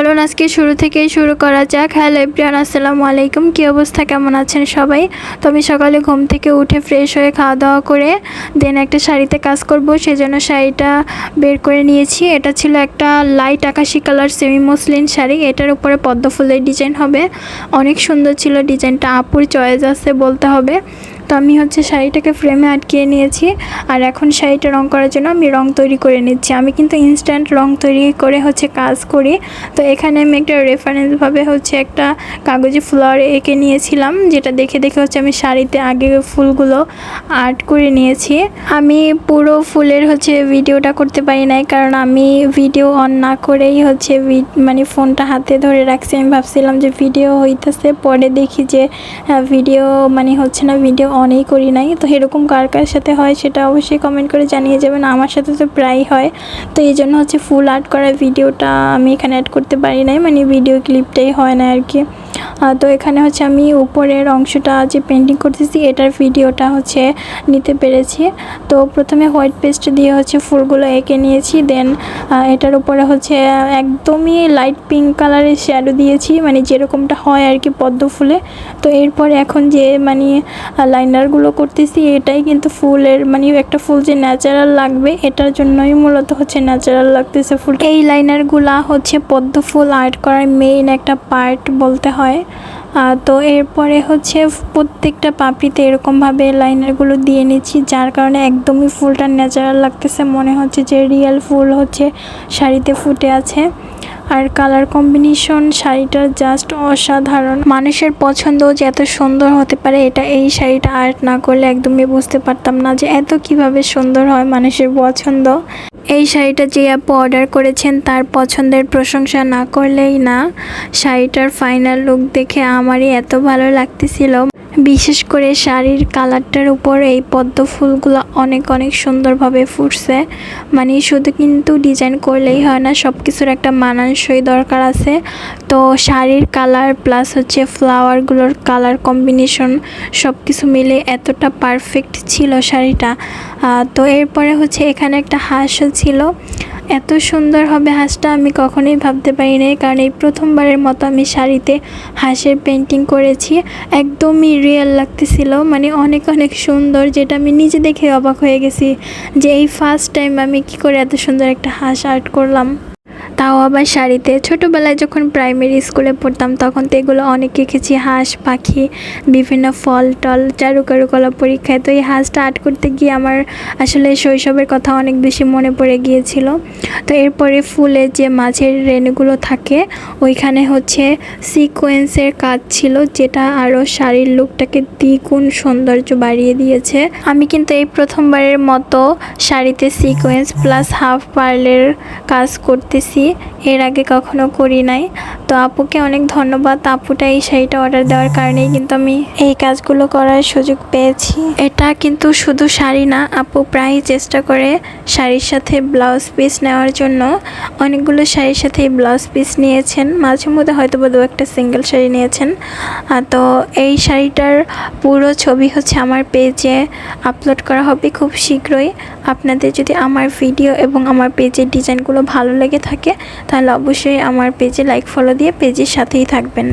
চলুন আজকে শুরু থেকেই শুরু করা যাক। হ্যালো এভরিওয়ান, আসসালামু আলাইকুম। কী অবস্থা, কেমন আছেন সবাই? তো আমি সকালে ঘুম থেকে উঠে ফ্রেশ হয়ে খাওয়া দাওয়া করে দেন একটা শাড়িতে কাজ করব, সেজন্য শাড়িটা বের করে নিয়েছি। এটা ছিল একটা লাইট আকাশি কালার সেমি মসলিন শাড়ি। এটার উপরে পদ্ম ফুলের ডিজাইন হবে, অনেক সুন্দর ছিল ডিজাইনটা। আপুর চয়েস আছে বলতে হবে। তো আমি শাড়িটাকে ফ্রেমে আটকিয়ে নিয়েছি, আর এখন শাড়িটা রং করার জন্য আমি রং তৈরি করে নিচ্ছি। আমি কিন্তু ইনস্ট্যান্ট রং তৈরি করে কাজ করি। তো এখানে আমি একটা রেফারেন্সভাবে একটা কাগজে ফ্লাওয়ার এঁকে নিয়েছিলাম, যেটা দেখে আমি শাড়িতে আগে ফুলগুলো আর্ট করে নিয়েছি। আমি পুরো ফুলের ভিডিওটা করতে পারি নাই, কারণ আমি ভিডিও অন না করেই মানে ফোনটা হাতে ধরে রাখছি। আমি ভাবছিলাম যে ভিডিও হইতেছে, পরে দেখি যে ভিডিও মানে হচ্ছে না, ভিডিও অনেই করি নাই। তো এরকম কার কার সাথে হয় সেটা অবশ্যই কমেন্ট করে জানিয়ে যাবেন। আমার সাথে তো প্রায় হয়। তো এই জন্য ফুল আর্ট করার ভিডিওটা আমি এখানে অ্যাড করতে পারি নাই, মানে ভিডিও ক্লিপটাই হয় না আর কি। তো এখানে আমি উপরের অংশটা যে পেন্টিং করতেছি এটার ভিডিওটা নিতে পেরেছি। তো প্রথমে হোয়াইট পেস্ট দিয়ে ফুলগুলো এঁকে নিয়েছি। দেন এটার উপরে একদমই লাইট পিঙ্ক কালারের শ্যাডো দিয়েছি, মানে যেরকমটা হয় আর কি পদ্ম ফুলে। তো এরপরে এখন যে মানে লাইনারগুলো করতেছি, এটাই কিন্তু ফুলের মানে একটা ফুল যে ন্যাচারাল লাগবে এটার জন্যই মূলত ন্যাচারাল লাগতেছে ফুল। এই লাইনারগুলা পদ্ম ফুল আর্ট করার মেইন একটা পার্ট বলতে হয়। তো এরপরে প্রত্যেকটা পাপড়িতে এরকমভাবে লাইনারগুলো দিয়ে নিচ্ছি, যার কারণে একদমই ফুলটা ন্যাচারাল লাগতেছে, মনে হচ্ছে যে রিয়েল ফুল শাড়িতে ফুটে আছে। আর কালার কম্বিনেশন শাড়িটার জাস্ট অসাধারণ। মানুষের পছন্দ যে এত সুন্দর হতে পারে, এটা এই শাড়িটা আর্ট না করলে একদমই বুঝতে পারতাম না যে এত কিভাবে সুন্দর হয় মানুষের পছন্দ। এই শাড়িটা যে আপু অর্ডার করেছেন তার পছন্দের প্রশংসা না করলেই না। শাড়িটার ফাইনাল লুক দেখে আমারই এত ভালো লাগতেছিল। বিশেষ করে শাড়ির কালারটার উপর এই পদ্ম ফুলগুলো অনেক অনেক সুন্দরভাবে ফুটছে। মানে শুধু কিন্তু ডিজাইন করলেই হয় না, সব কিছুর একটা মানানসই দরকার আছে। তো শাড়ির কালার প্লাস ফ্লাওয়ারগুলোর কালার কম্বিনেশন সব কিছু মিলে এতটা পারফেক্ট ছিল শাড়িটা। তো এরপরে এখানে একটা হাঁসও ছিল। এত সুন্দর হবে হাঁসটা আমি কখনোই ভাবতে পারি নাই, কারণ এই প্রথমবারের মতো আমি শাড়িতে হাঁসের পেন্টিং করেছি। একদমই রিয়েল লাগতেছিল, মানে অনেক অনেক সুন্দর, যেটা আমি নিজে দেখে অবাক হয়ে গেছি যে এই ফার্স্ট টাইম আমি কি করে এত সুন্দর একটা হাঁস আর্ট করলাম, তাও আবার শাড়িতে। ছোটোবেলায় যখন প্রাইমারি স্কুলে পড়তাম তখন তো এগুলো অনেক এঁকেছি, হাঁস পাখি বিভিন্ন ফল টল চারুকারুকলা পরীক্ষায়। তো এই হাঁসটা আর্ট করতে গিয়ে আমার আসলে শৈশবের কথা অনেক বেশি মনে পড়ে গিয়েছিল। তো এরপরে ফুলের যে মাঝের রেণুগুলো থাকে ওইখানে সিকোয়েন্সের কাজ ছিল, যেটা আরও শাড়ির লুকটাকে দ্বিগুণ সৌন্দর্য বাড়িয়ে দিয়েছে। আমি কিন্তু এই প্রথমবারের মতো শাড়িতে সিকোয়েন্স প্লাস হাফ পার্লের কাজ করতেছি, এর আগে কখনো করি নাই। তো আপুকে অনেক ধন্যবাদ, আপুটা এই শাড়িটা অর্ডার দেওয়ার কারণেই কিন্তু আমি এই কাজগুলো করার সুযোগ পেয়েছি। এটা কিন্তু শুধু শাড়ি না, আপু প্রায়ই চেষ্টা করে শাড়ির সাথে ব্লাউজ পিস নেওয়ার জন্য। অনেকগুলো শাড়ির সাথে ব্লাউজ পিস নিয়েছেন, মাঝে মধ্যে হয়তো দু একটা সিঙ্গেল শাড়ি নিয়েছেন। তো এই শাড়িটার পুরো ছবি আমার পেজে আপলোড করা হবে খুব শীঘ্রই। আপনাদের যদি আমার ভিডিও এবং আমার পেজের ডিজাইনগুলো ভালো লেগে থাকে তাহলে অবশ্যই আমার পেজে লাইক ফলো দিয়ে পেজের সাথেই থাকবেন।